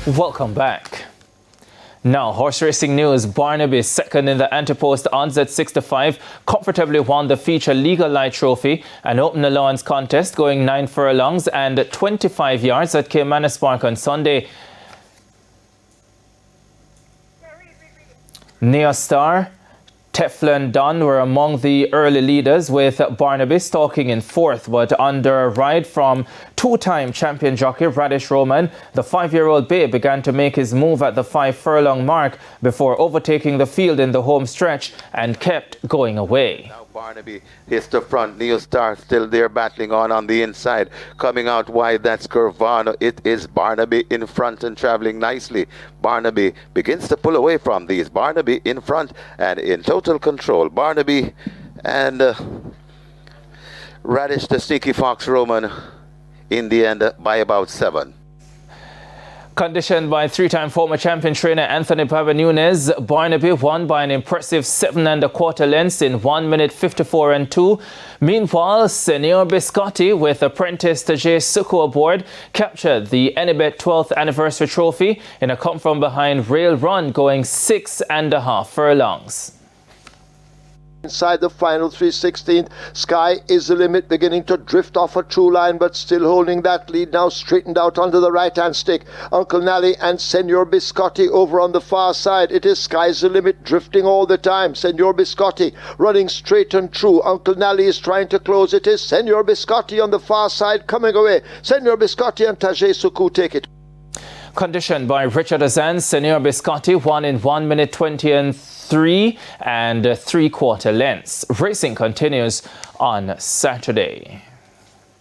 Welcome back. Now, horse racing news. Barnaby, second in the Antipost odds at 6-5, comfortably won the feature Legal Light Trophy, an open allowance contest going 9 furlongs and 25 yards at Caymanas Park on Sunday. Neostar, Teflon Dunn were among the early leaders, with Barnaby stalking in fourth, but under a ride from two-time champion jockey Radish Roman, the 5-year-old bay began to make his move at the 5-furlong mark before overtaking the field in the home stretch and kept going away. Now Barnaby hits the front. Neostar still there battling on the inside. Coming out wide, that's Curvano. It is Barnaby in front and traveling nicely. Barnaby begins to pull away from these. Barnaby in front and in total control. Barnaby and Radish, the Sneaky Fox Roman, in the end by about 7. Conditioned by three-time former champion trainer Anthony Papa Nunez, Barnaby won by an impressive 7 1/4 lengths in 1 minute 54 and 2. Meanwhile, Senor Biscotti, with apprentice Tajay Suko aboard, captured the Enibet 12th anniversary trophy in a come-from-behind rail run going 6.5 furlongs. Inside the final 3/16, Sky is the limit, beginning to drift off a true line, but still holding that lead. Now straightened out onto the right-hand stick. Uncle Nally and Senor Biscotti over on the far side. It is Sky's the limit, drifting all the time. Senor Biscotti running straight and true. Uncle Nally is trying to close. It is Senor Biscotti on the far side coming away. Senor Biscotti and Tajay Suku take it. Conditioned by Richard Azan, Senor Biscotti won in 1 minute 20 and 3 3/4 lengths. Racing continues on Saturday.